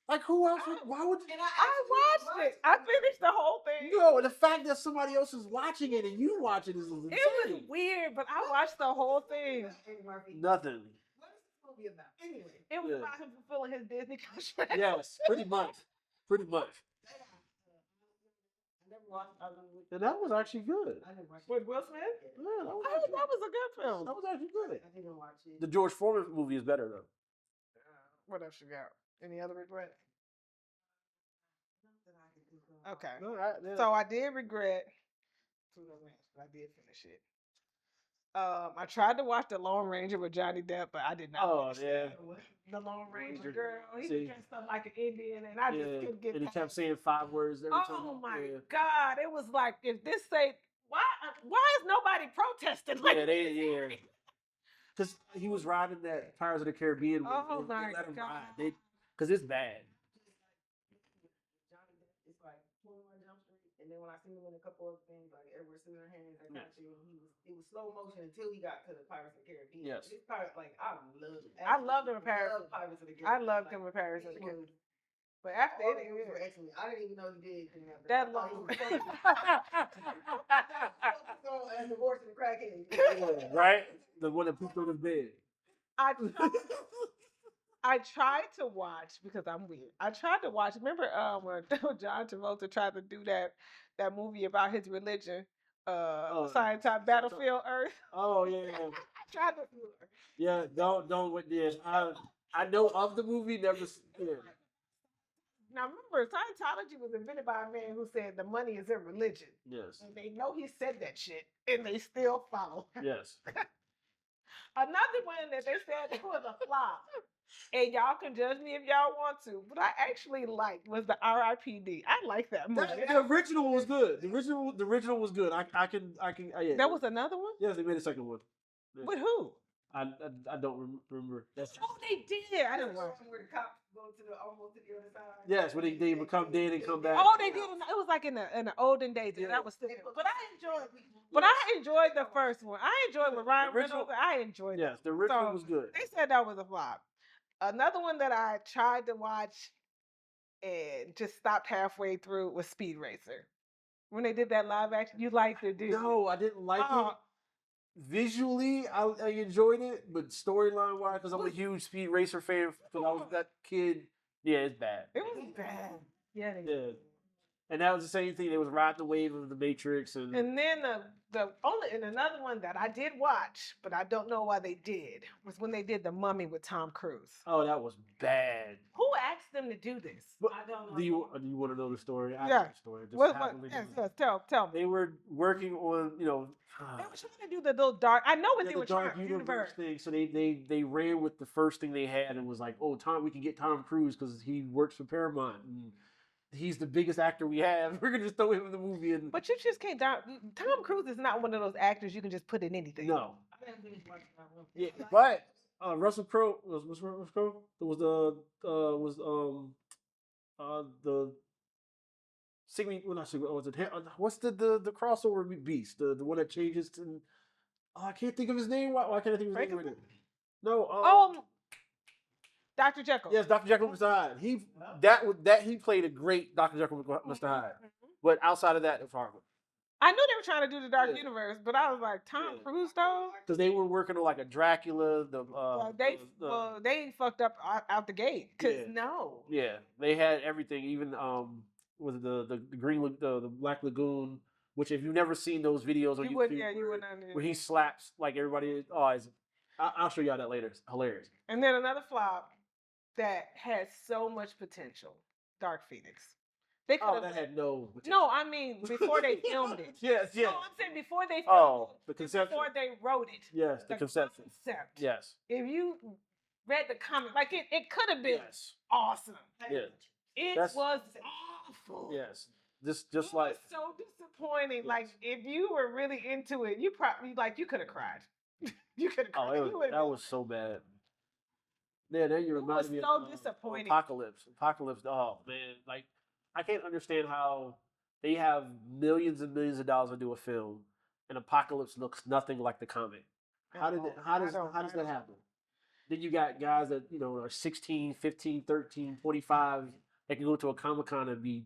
Like who else? Why would? And I watched it. I finished the whole thing. No, the fact that somebody else is watching it and you watch it is insane. It was weird, but I watched the whole thing. Eddie Murphy. Nothing. What is this movie about? Anyway. It was Yeah. about him fulfilling his Disney contract. Yes, pretty much. Pretty much. I never watched. And that was actually good. I didn't watch it. With Will Smith? Yeah, that was I thought that was a good film. actually good. I didn't watch it. The George Foreman movie is better though. What else you got? Any other regrets? Okay. All right, yeah. So I did regret Pluto Nash, but I did finish it. I tried to watch The Lone Ranger with Johnny Depp, but I did not. Oh, finish yeah. The Lone Ranger Ranger. girl. He See. was dressed up like an Indian, and I just couldn't get. And he past kept saying 5 words every time. Oh my Yeah. God! It was like if this say why is nobody protesting? Like Yeah. Because he was riding that Pirates of the Caribbean movie. Oh They my let him God. ride. Because it's bad. Johnny Depp, it's like 21 Jump Street, and then when I seen him in a couple of things like Edward Scissorhands, that kind of shit, it was slow motion until he got to the Pirates of the Caribbean. Yes. This pirate, like I loved him in Pirates. Love Pirates of the I Caribbean. loved him in Pirates of the Caribbean. But after All it, the movies were excellent. I didn't even know he did anything after that I thought he long. was funny. And divorce and crackhead. Right? The one that pooped on his bed. I tried to watch because I'm weird. I tried to watch. Remember when John Travolta tried to do that movie about his religion, Scientology Battlefield Earth. Oh, yeah. I tried to. Yeah, don't. Yeah, I know of the movie, never. Yeah. Now remember, Scientology was invented by a man who said the money is in religion. Yes. And they know he said that shit, and they still follow. Yes. Another one that they said was a flop, and y'all can judge me if y'all want to, but I actually liked was the R.I.P.D. I like that movie. The original was good. The original was good. I can. Yeah. There was another one. Yes, they made a second one. Yeah. With who? I don't remember. That's, Oh, they did. I didn't watch. Where the cops go to almost to the other side. yes, when they become dead and come back. Oh, they did. It was like in the olden days. Yeah. That was stupid. But I enjoyed the first one. I enjoyed with Ryan Original- Reynolds. I enjoyed it. Yes, the original So, was good. They said that was a flop. Another one that I tried to watch and just stopped halfway through was Speed Racer. When they did that live action, you liked it, did you? No, I didn't like it. Visually, I enjoyed it, but storyline wise, because I'm a huge Speed Racer fan, because I was that kid. Yeah, it's bad. It was bad. Yeah, they Yeah, and that was the same thing. They was riding the wave of the Matrix, and And then another one that I did watch, but I don't know why they did, was when they did The Mummy with Tom Cruise. oh, that was bad. Who asked them to do this? But I don't know. do you want to know the story? I Yeah. know the story. Just What, happened yes, to- tell me. They were working on, They were trying to do the little dark. I know what they the were Dark trying. Universe thing. So they ran with the first thing they had and was like, oh, we can get Tom Cruise because he works for Paramount and he's the biggest actor we have. We're gonna just throw him in the movie and But you just can't. Tom Cruise is not one of those actors you can just put in anything. no. I didn't finish watching that one. Yeah, but Russell Crowe was Russell Crowe. It was The Sigmy, well, not Sigmy, was it? What's the crossover beast? The one that changes to. Oh, I can't think of his name. Why can't I think of his name right now? No. Dr. Jekyll. Yes, Dr. Jekyll, Mr. Hyde. He played a great Dr. Jekyll, Mr. Hyde. But outside of that, it was horrible. I knew they were trying to do the Dark Universe, but I was like, Tom Cruise though. Because they were working on like a Dracula. They fucked up out the gate. Cause no. Yeah, they had everything. Even was it the green the Black Lagoon, which if you've never seen those videos on YouTube, where he slaps like everybody. I'll show y'all that later. It's hilarious. And then another flop that had so much potential, Dark Phoenix. They could that had no potential. No, I mean before they filmed it. Yes. No, I'm saying before they filmed it. The conception. Before they wrote it. Yes, the conception. Concept. Yes. If you read the comic, like it could have been awesome. Yeah. It was awful. Yes. Just like so disappointing. Yes. Like if you were really into it, you probably you could have cried. You could have cried. That was so bad. Yeah, then you reminded me of disappointing. Apocalypse. Oh man, like I can't understand how they have millions and millions of dollars to do a film, and Apocalypse looks nothing like the comic. How does that happen? Then you got guys that are 16, 15, 13, 45 that can go to a Comic-Con and be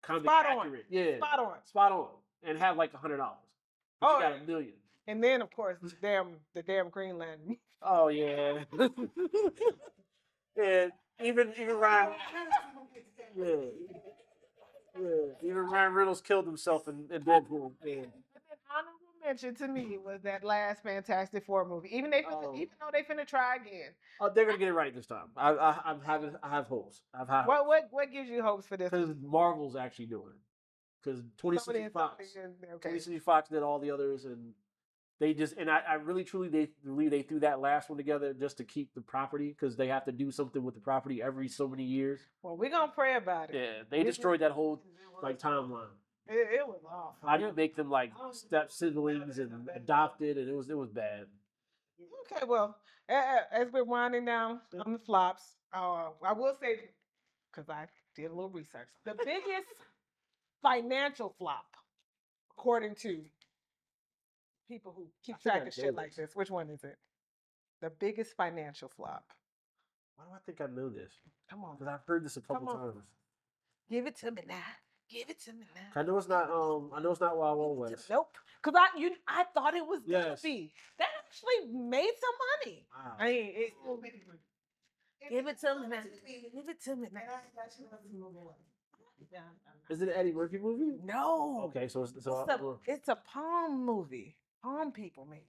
comic accurate. Yeah, spot on, and have like $100. But you got $1 million. And then of course the damn Green Lantern. Oh yeah. And even Ryan. Even Ryan Reynolds killed himself in Deadpool. Yeah. And then honorable mention to me was that last Fantastic Four movie. Even though they finna try again. Oh, they're gonna get it right this time. I have hopes. What gives you hopes for this? Because Marvel's actually doing it. Because 20th Century Fox did all the others, and they just I really truly they believe they threw that last one together just to keep the property, because they have to do something with the property every so many years. Well, we're gonna pray about it. Yeah, they destroyed that whole timeline. It was awful. I didn't make them like step siblings and adopted, and it was bad. Okay, well, as we're winding down on the flops, I will say, because I did a little research, the biggest financial flop, according to people who keep track of shit like this. Which one is it? The biggest financial flop. Why do I think I know this? Come on. Because I've heard this a couple times. Give it to me now. Give it to me now. I know it's not Wild Wild West. Nope. Because I thought it was gonna be. That actually made some money. Wow. I mean, give it to me now. Give it to me now. Is it an Eddie Murphy movie? No. Okay, so it's a Palm movie. Palm people, man.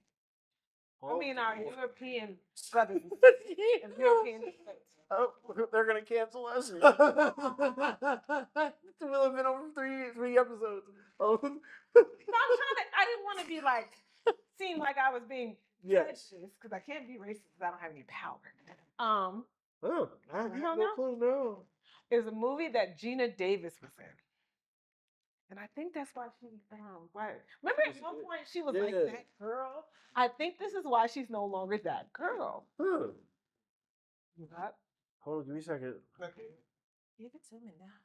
I mean, our European brothers and European states. Oh, they're gonna cancel us. We'll have been over three episodes. Oh. So I didn't want to be like seem like I was being prejudiced, because I can't be racist because I don't have any power. I have no clue. No. It was a movie that Gina Davis was in. And I think that's why she remember at one point she was like that girl? I think this is why she's no longer that girl. Huh. You got? Hold on, give me a second. Okay. Give it to me now.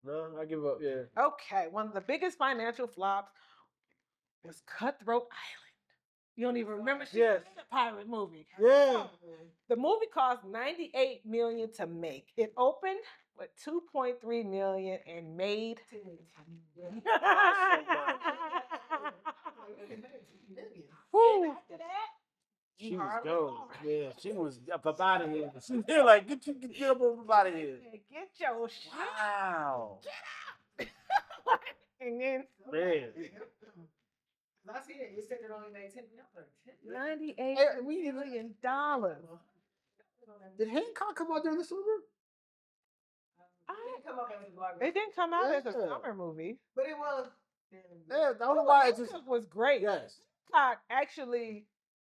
No, I give up, yeah. Okay, one of the biggest financial flops was Cutthroat Island. You don't even remember she was in the pirate movie. Yeah. The movie cost $98 million to make. It opened with $2.3 million and made Woo. After that, she was gone. Yeah, she was up out of here. They're like, get up out of here. Get your shit. Wow. Get out. And then man. Last year you said it only made $98 million. Did Hancock come out during the summer? It didn't come out as a summer movie, but it was. Yeah, I don't know why. Hancock was great. Yes. Hancock actually,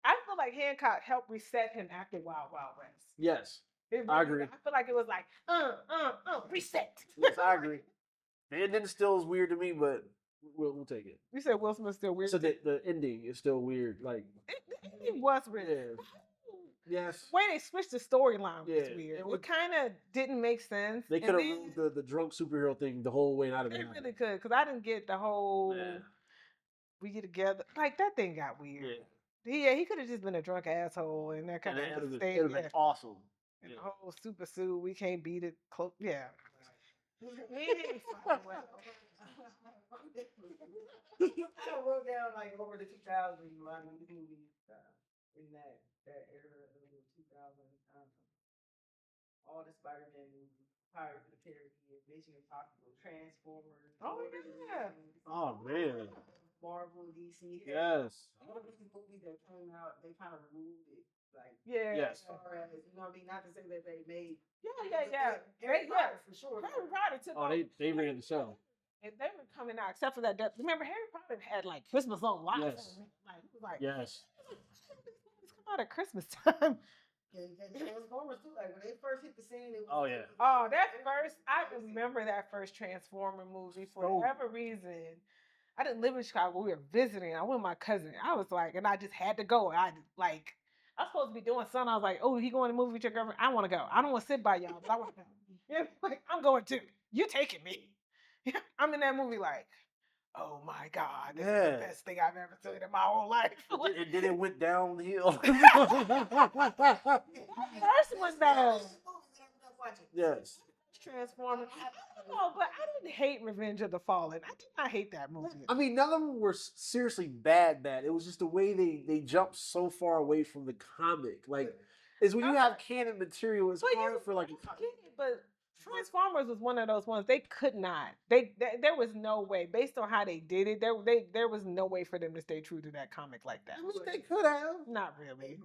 I feel like Hancock helped reset him after Wild Wild West. Yes, I agree. I feel like it was like, reset. Yes, I agree. The ending still is weird to me, but we'll take it. You said Will Smith's still weird. So the ending is still weird. Like it was weird. Yeah. Yes. The way they switched the storyline was Yeah, weird. it was- It kind of didn't make sense. They And could have then removed the drunk superhero thing the whole way out of They it. really could, because I didn't get the whole Man. we get together. Like, that thing got weird. Yeah, he could have just been a drunk asshole, and that And kind it would of have stayed. been awesome. And Yeah. the whole super suit, we can't beat it. Yeah. We didn't fucking well. I wrote down like over the 2000s, a lot of these movies in that era of the 2000s. All the Spider-Man movies, Pirates of the Caribbean, Mission Impossible, Transformers. Oh, Lord of the yeah. Rings, Oh man. Marvel, DC. Yes. All these movies that came out, they kind of removed it. Like, Yeah. Yes. as far as, you know what I mean? Not to say that they made. Yeah. Harry Potter, for sure. Harry Potter took Oh, they ran the show. and they were coming out, except for that. Remember, Harry Potter had like Christmas on lock. Yes. Like, it was like, Yes. it's come out at Christmas time. And Transformers too. Like when they first hit the scene, it was. Oh, yeah. Oh, I remember that first Transformer movie for So- whatever reason. I didn't live in Chicago. We were visiting. I went with my cousin. I was like, and I just had to go. I was supposed to be doing something. I was like, oh, he going to movie with your girlfriend? I want to go. I don't want to sit by y'all, but I want to go. Yeah, like, I'm going too. You taking me? I'm in that movie like, oh my God, this is the best thing I've ever seen in my whole life. And then it went downhill. First one though. Yes. Transformers. No, but I didn't hate Revenge of the Fallen. I did not hate that movie. I mean, none of them were seriously bad. It was just the way they jumped so far away from the comic. Like, is when you have canon material, it's hard for like. But Transformers was one of those ones they could not. There was no way, based on how they did it. There was no way for them to stay true to that comic like that. I mean, they could have. Not really.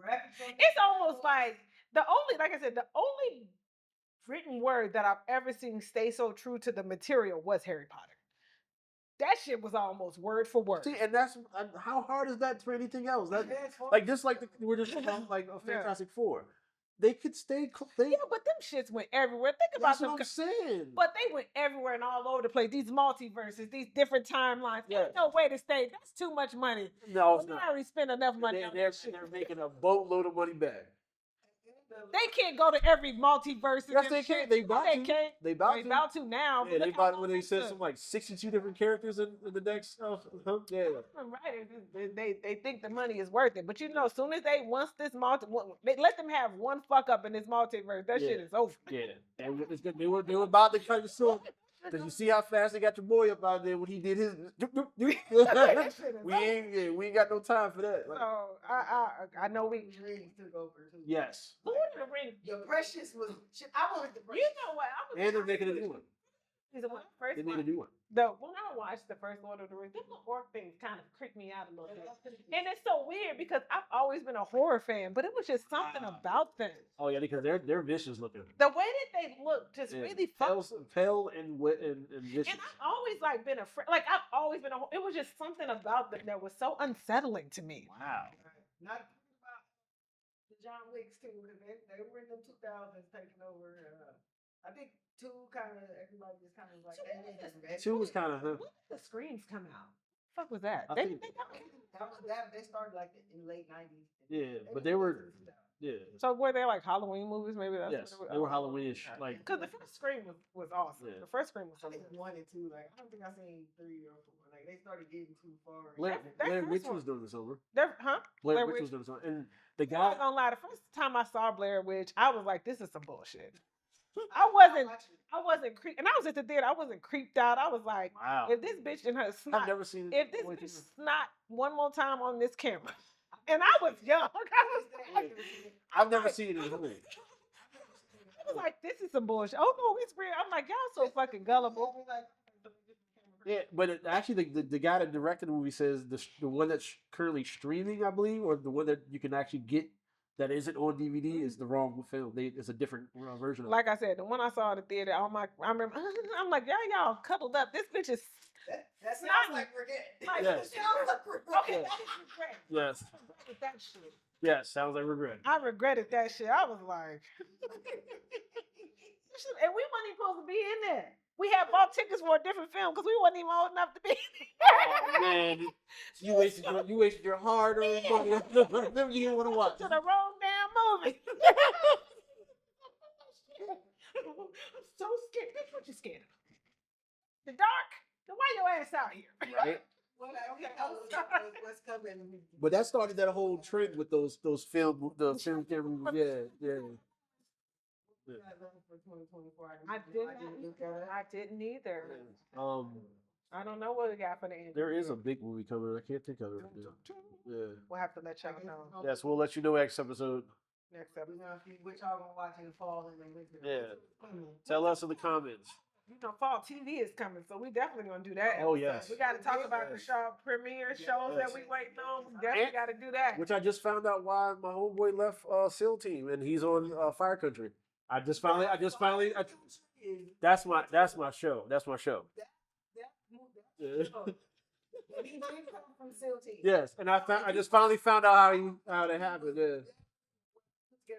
It's almost like the only written word that I've ever seen stay so true to the material was Harry Potter. That shit was almost word for word. See, and that's how hard is that for anything else? That like just like we're just talking like a Fantastic Four. They could stay. Yeah, but them shits went everywhere. Think about That's them. what I'm saying. But they went everywhere and all over the place. These multiverses, these different timelines. Yeah. Ain't no way to stay. That's too much money. No, it's Well, not. I already spent enough money on that shit. They're making a boatload of money back. They can't go to every multiverse. Yes, they can. They about to. can't. They about They to. about to now. Yeah, but they look how about when they long said took. some like 62 different characters in the next. Yeah. Right. They think the money is worth it. But you know, as soon as they they let them have one fuck up in this multiverse, that shit is over. Yeah. They were about to cut it short. Did you see how fast they got your boy up out there when he did his? we ain't got no time for that. Like, So I know we. Dreams took over too. yes. Lord of the Rings. The Precious was shit. I wanted the You Precious. know what? I was. And they're making a new one. Is it one first They made a one? new one. When I watched the first Lord of the Rings, them little orc things kind of creeped me out a little bit. And it's so weird because I've always been a horror fan, but it was just something about them. Oh yeah, because they're vicious looking. The way that they look just really fucked. Pale and vicious. And I've always been afraid. Like I've always been. It was just something about them that was so unsettling to me. Wow. Not about the John Wicks too, because they were in the 2000s taking over. I think 2 kind of everybody just kind of like. Two was kind of. When did the Screams come out? Fuck was that? I think- They started like in the late 90s. Yeah, but they were. Yeah. So were they like Halloween movies? Maybe that's Yes, what they were Halloweenish. Like. Because the first Scream was awesome. Yeah. The first Scream was I so think good. 1 and 2. Like I don't think I seen 3 or 4. Like they started getting too far. Blair first Witch one. was doing this over. Huh? Blair Witch was doing this over. And the I'm guy. not gonna lie. The first time I saw Blair Witch, I was like, "This is some bullshit." I wasn't creeped, and I was at the theater. I wasn't creeped out. I was like, Wow. "If this bitch and her snot, I've never seen. if this bitch snot one more time on this camera," and I was young. I've never seen it in a movie. I was like, "This is some bullshit." Oh no, it's real. I'm like, "Y'all so fucking gullible." Yeah, but actually, the guy that directed the movie says the one that's currently streaming, I believe, or the one that you can actually get that isn't on DVD is the wrong film. It's a different version of it. Like I said, the one I saw at the theater, I remember, I'm like, y'all cuddled up. This bitch is That sounds snotty. like regret. Like, Yes. it sounds like regret. Okay, Yes. that is regret. Yes. I regretted that shit. Yes, sounds like regret. I regretted that shit. I was like, and we wasn't even supposed to be in there. We had bought tickets for a different film because we wasn't even old enough to be in Oh man, you wasted your hard-earned money. You didn't want to watch. to the wrong damn movie. I'm so scared. Bitch, what you scared of? The dark? Then why your ass out here? Right. Well, I don't know what's coming. But that started that whole trend with those film camera movies. Yeah. For 2024. I didn't either. Um, I don't know what we got for the end. there is a big movie coming. I can't think of it. Yeah. We'll have to let y'all know Yes, we'll let you know next episode. next We episode. know what y'all gonna watch in the fall and the winter. Yeah. Tell us in the comments. You know, fall TV is coming, so we definitely gonna do that. Oh, episode. yes. We got to talk about the show premiere shows that we waiting on. We definitely got to do that. Which I just found out why my homeboy left SEAL Team and he's on Fire Country. That's my show. That's my show. Yeah. And he did come from SEAL Team. Yes, and I just finally found out how that happened. Yeah.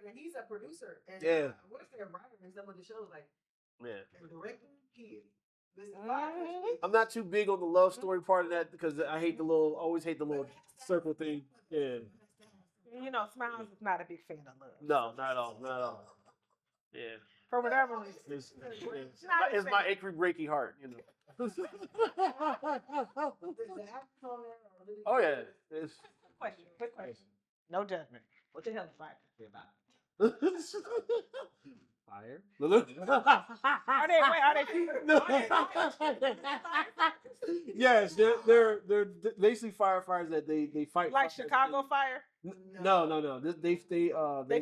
And he's a producer. And Yeah. what's their writer and some of the shows like Yeah. and director? He is. This is I'm not too big on the love story part of that because I always hate the little circle thing. Yeah. You know, Smiles is not a big fan of love. No, not at all. Not at all. Yeah. For whatever reason. It's my achy breaky heart, you know. Oh yeah. It's Quick question. No judgment. What the hell is Fire Country about? fire. Are they? Yes, they're basically firefighters that they fight Like fires. Chicago Fire? No. They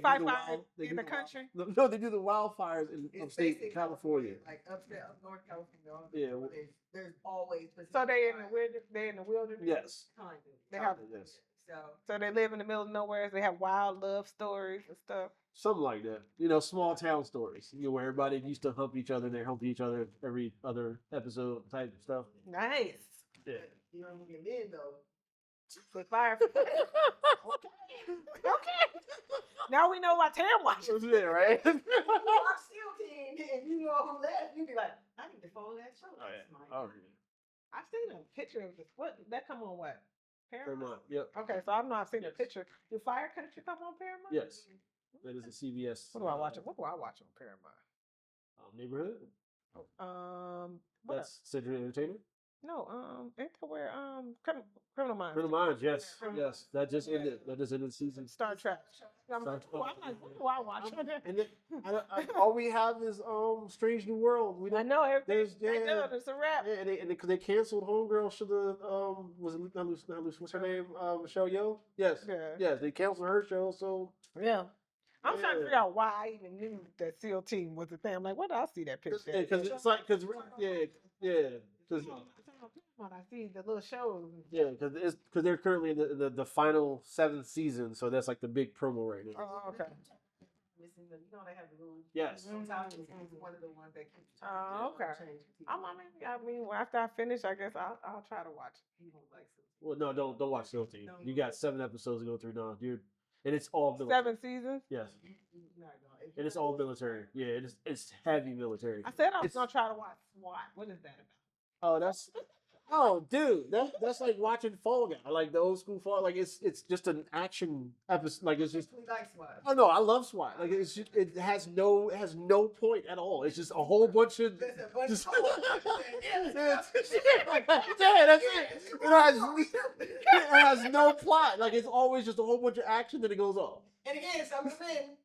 Fight do fire they in do the country? No, they do the wildfires in upstate California. Like upstate, up North California. Yeah. There's always. So they in the wilderness? Yes. Kind of. They have, Yes. So they live in the middle of nowhere. They have wild love stories and stuff. Something like that. You know, small town stories. You know, where everybody used to hump each other and they hump each other every other episode type stuff. Nice. Yeah. you don't get in though. With fire. Okay. Now we know why Tam watches. Yeah, right? You watch SEAL Team and you know who left, you be like, I need to follow that show. Oh, yeah. That's Oh, I've seen a picture of this. What that come on what? Paramount. Paramount. Yep. Okay, so I've not seen a Yes. picture. Do Fire Country come on Paramount? Yes. That is a CBS. What do I watch? What do I watch on Paramount? Neighborhood. What That's Century Entertainment. no, ain't that where Criminal Minds? Criminal Minds. Yes. Criminal- Yes. That just ended. That just ended the season. Star Trek. I'm Star like, Trek. I'm like, what do I watch on there? And then, all we have is Strange New World. We I don't. know everything. There's They done. It's a wrap. Yeah, and because they canceled Homegirl, should have was it not Lucy, what's her name? Michelle Yeoh. Yes. Yeah. Yes, they canceled her show. So Yeah. I'm trying to Yeah. figure out why I even knew that SEAL Team was a thing. I'm like, where did I see that picture? because it's like because When I see the little shows. because they're currently in the final 7th season, so that's like the big promo right now. Oh, okay. missing them. You know they have the rules. Yes. Sometimes it's one of the ones that keep Oh, okay. change the TV. I mean, after I finish, I guess I'll try to watch it. You don't like it. Well, no, don't watch SEAL Team. No. You got 7 episodes to go through now, dude, and it's all military. 7 seasons. Yes, You're not gonna- and it's all military. Yeah, it's heavy military. I said I was It's- gonna try to watch SWAT. What is that about? Dude, that's like watching Fall Guy, like the old school Fall. Like it's just an action episode. Like it's just. We like SWAT. Oh no, I love SWAT. Like it has no point at all. It's just a whole bunch of. There's a bunch Just, of- yeah, that's it. It has no plot. Like it's always just a whole bunch of action that it goes off. And again, some of the men.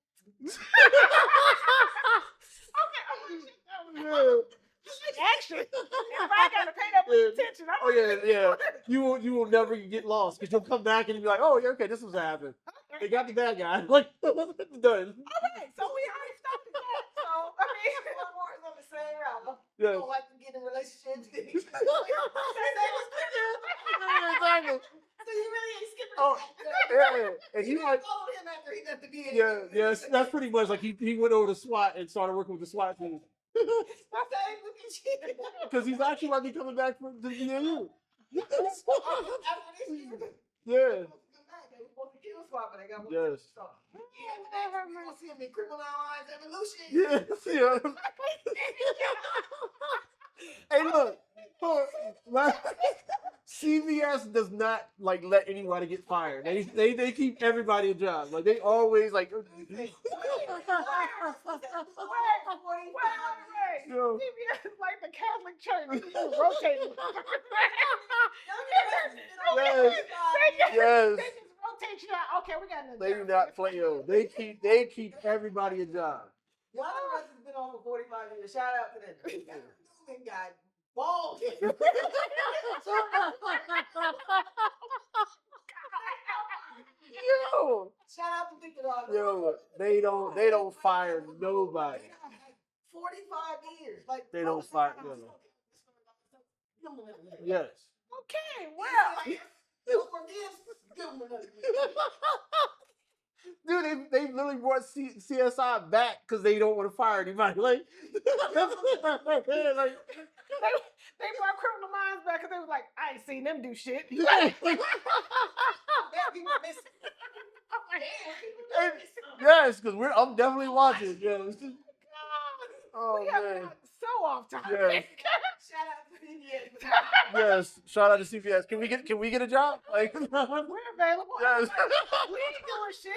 Action. If I gotta pay that much attention, I'm Oh yeah. You will never get lost because you'll come back and you'll be like, oh yeah, okay, this was what happened. They got the bad guy. Like done. Okay, so we already started that. So I mean, One more is on the same route. Yeah. You don't like to get in relationships. Exactly. So you really ain't skipping. Oh, yeah. And You he like. followed him after he left the VA. Yeah, yes, that's pretty much like he went over to SWAT and started working with the SWAT team I said, hey, look at you. because he's actually might be coming back from the VAU. After this year, Yeah. come back. They were supposed to kill SWAT, but they got one. Yes. So, yeah, we gonna see him in Criminalized Evolution. Yes. Yeah. Hey, look. CVS CVS does not like let anybody get fired. They keep everybody a job. Like they always like. Wait. Yo. CBS is like the Catholic Church. Rotating. Yes. They just rotate you out. Okay, we got another. They do not play. Yo, they keep everybody a job. Y'all know us has been on for 45 years. Shout out to them. That guy bald. Yo. Shout out to Victor Dog. Yo, they don't fire nobody. 45 years. Like They don't fire. Yes. Okay, well. Dude, they literally brought CSI back because they don't want to fire anybody. Like, They brought Criminal Minds back because they was like, I ain't seen them do shit. Yes, because I'm definitely watching. Yeah. Oh, we have man. gotten so off topic. Yes. Shout out to CVS. Yes, shout out to CVS. Can we get a job? Like, We're available. yes. We ain't doing shit.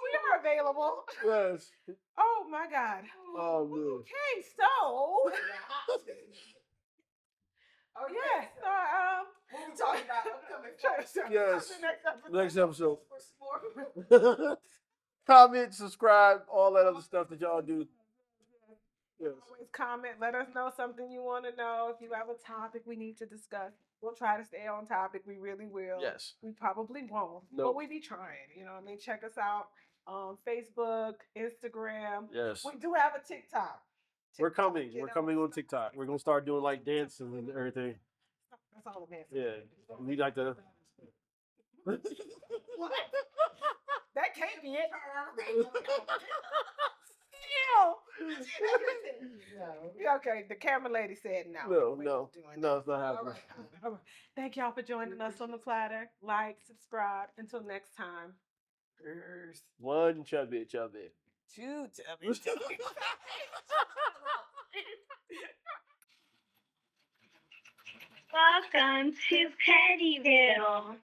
we are available. Yes. Oh my God. Oh man. Okay, so yes, What we talking about? Upcoming Yes. the next episode. Next episode. Comment, subscribe, all that other stuff that y'all do. Yes. Always comment. Let us know something you want to know. If you have a topic we need to discuss, we'll try to stay on topic. We really will. Yes. We probably won't, Nope. but we be trying. You know what I mean? Check us out on Facebook, Instagram. Yes. We do have a TikTok. We're coming. You We're know? coming on TikTok. We're gonna start doing like dancing and everything. That's all I'm asking. Yeah. We like to. That can't be it. Okay, the camera lady said no. No, We're no, not doing no, that. it's not happening. All right. Thank y'all for joining us on the Platter. Like, subscribe. Until next time. Peace. One chubby. Two chubby. Welcome to Pettyville.